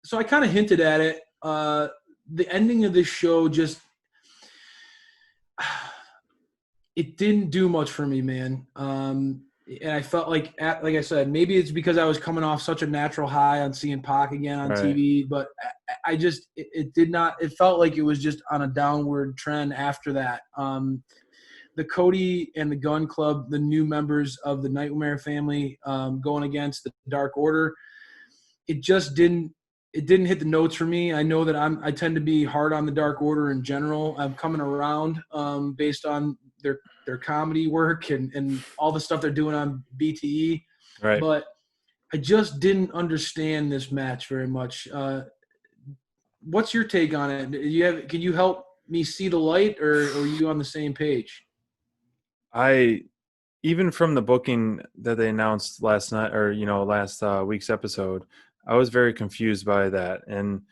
So I kind of hinted at it. The ending of this show just it didn't do much for me, man. And I felt like I said, maybe it's because I was coming off such a natural high on seeing Pac again on Right. TV, but I just it did not. It felt like it was just on a downward trend after that. The Cody and the Gunn Club, the new members of the Nightmare family, going against the Dark Order, it just didn't. It didn't hit the notes for me. I know that I tend to be hard on the Dark Order in general. I'm coming around based on their comedy work and all the stuff they're doing on BTE, Right. but I just didn't understand this match very much. What's your take on it? Can you help me see the light, or are you on the same page? I even from the booking that they announced last night, or last week's episode, I was very confused by that. And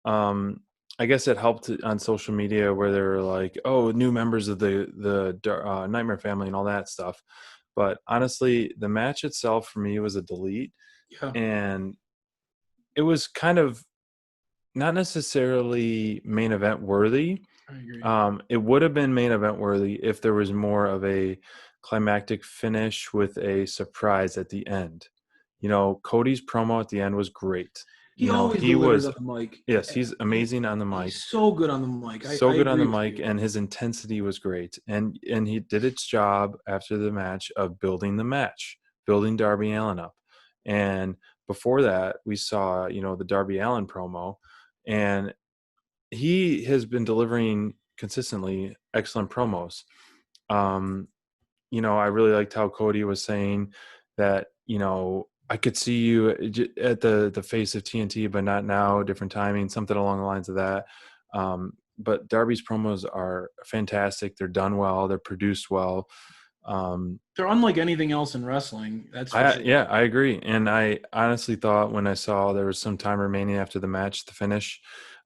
I guess it helped on social media where they were like, "Oh, new members of the Nightmare family" and all that stuff. But honestly, the match itself for me was a delete, Yeah, and it was kind of not necessarily main event worthy. I agree. It would have been main event worthy if there was more of a climactic finish with a surprise at the end. Cody's promo at the end was great. He always He delivers was, on the mic. yes, he's amazing on the mic. He's so good on the mic. So I good on the agree with mic, you. and his intensity was great. And he did its job after the match of building the match, building Darby Allin up. And before that, we saw, the Darby Allin promo, and he has been delivering consistently excellent promos. I really liked how Cody was saying that, I could see you at the face of TNT, but not now, different timing, something along the lines of that. But Darby's promos are fantastic. They're done well. They're produced well. They're unlike anything else in wrestling. That's for sure. Yeah, I agree. And I honestly thought when I saw there was some time remaining after the match, the finish,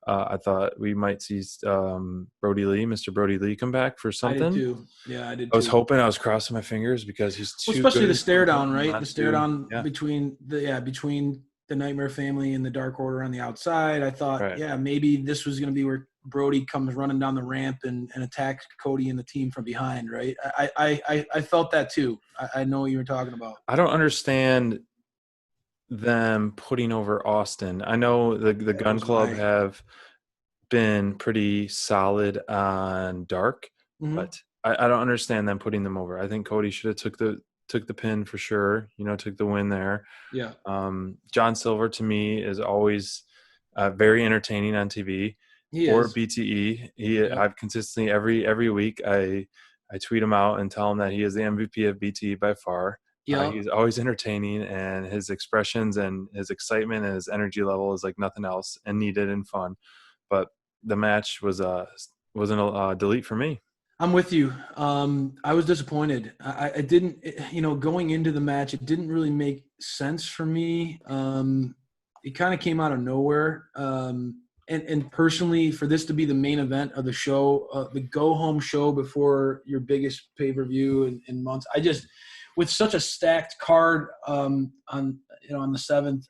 I thought we might see Mr. Brody Lee come back for I did something. too. Yeah, I did I was too. hoping, I was crossing my fingers because he's Well, too especially good the in stare front down, right? The not stare to. down Yeah, between the Nightmare family and the Dark Order on the outside. I thought, right. yeah, maybe this was going to be where Brody comes running down the ramp and attacks Cody and the team from behind, right? I felt that too. I know what you were talking about. I don't understand them putting over Austin. I know the That Gun was Club my. have been pretty solid on Dark, Mhm. but I don't understand them putting them over. I think Cody should have took the pin for sure. Took the win there. Yeah, John Silver to me is always very entertaining on TV he or is. BTE. Yep. I've consistently every week I tweet him out and tell him that he is the MVP of BTE by far. Yep. He's always entertaining, and his expressions and his excitement and his energy level is like nothing else, and needed and fun. But the match wasn't a delete for me. I'm with you. I was disappointed. I didn't, going into the match, it didn't really make sense for me. It kind of came out of nowhere. And personally, for this to be the main event of the show, the go-home show before your biggest pay-per-view in months, with such a stacked card on the 7th,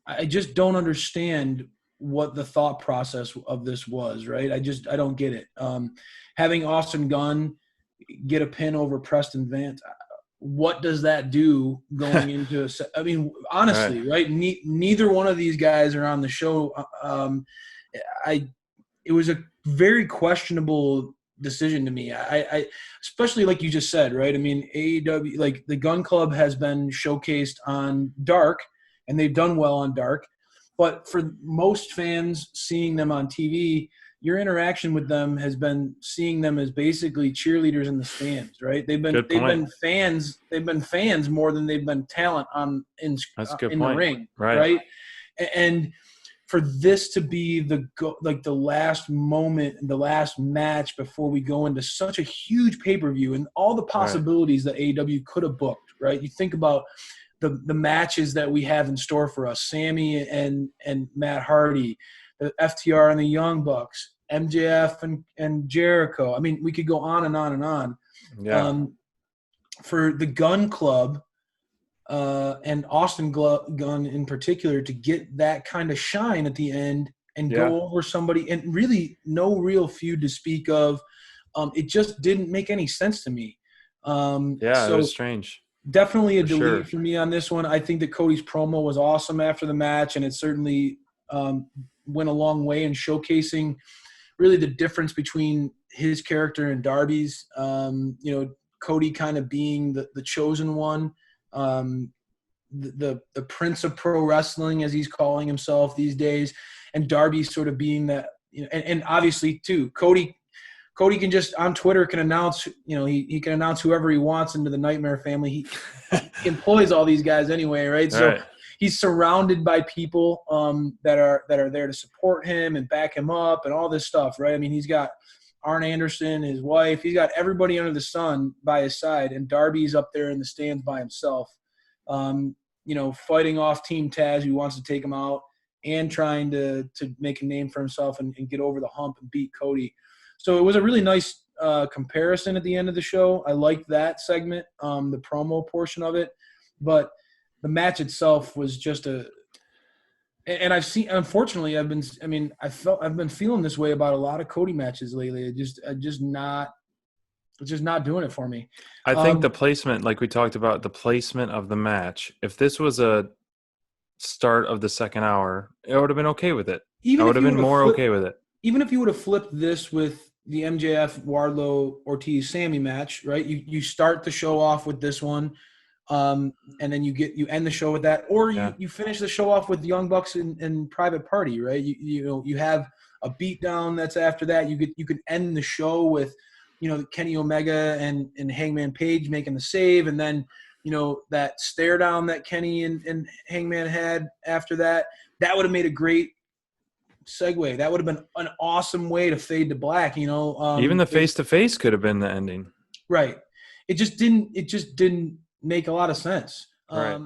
I just don't understand what the thought process of this was, right? I don't get it. Having Austin Gunn get a pin over Preston Vance, what does that do going into – I mean, honestly, right? Neither one of these guys are on the show. It was a very questionable decision to me. I especially like you just said, right? I mean, AEW, like the Gun Club has been showcased on Dark, and they've done well on Dark. But for most fans seeing them on TV, your interaction with them has been seeing them as basically cheerleaders in the stands, right? They've Good been point. fans. They've been fans more than they've been talent That's a good in the point. ring, Right. right? And for this to be the last moment and the last match before we go into such a huge pay-per-view and all the possibilities that AEW could have booked, right? You think about the matches that we have in store for us, Sammy and Matt Hardy, the FTR and the Young Bucks, MJF and Jericho. I mean, we could go on and on and on. Yeah. For the Gun Club and Austin Gunn in particular to get that kind of shine at the end and Yeah. go over somebody, and really no real feud to speak of. It just didn't make any sense to me. Yeah, it was strange. Definitely a For delete sure. for me on this one. I think that Cody's promo was awesome after the match, and it certainly went a long way in showcasing really the difference between his character and Darby's. Cody kind of being the chosen one, the prince of pro wrestling, as he's calling himself these days, and Darby sort of being that. And obviously too, Cody can just on Twitter can announce, he can announce whoever he wants into the Nightmare family. He employs all these guys anyway, right? So he's surrounded by people that are there to support him and back him up and all this stuff, right? I mean, he's got Arn Anderson, his wife. He's got everybody under the sun by his side, and Darby's up there in the stands by himself, fighting off Team Taz, who wants to take him out, and trying to make a name for himself and get over the hump and beat Cody. So it was a really nice comparison at the end of the show. I liked that segment, the promo portion of it, but the match itself was just and I've seen, unfortunately, I've been feeling this way about a lot of Cody matches lately. It's just not doing it for me. I think the placement, like we talked about, the placement of the match, if this was a start of the second hour, I would have been okay with it. I would have been more okay with it. Even if you would have flipped this with the MJF, Wardlow, Ortiz, Sammy match, right? You start the show off with this one, and then you end the show with that, or you finish the show off with Young Bucks and Private Party, right? You have a beatdown that's after that. You could end the show with, Kenny Omega and Hangman Page making the save, and then that stare down that Kenny and Hangman had after that. That would have made a great segue. That would have been an awesome way to fade to black. Even the face-to-face could have been the ending. Right. It just didn't make a lot of sense. Right.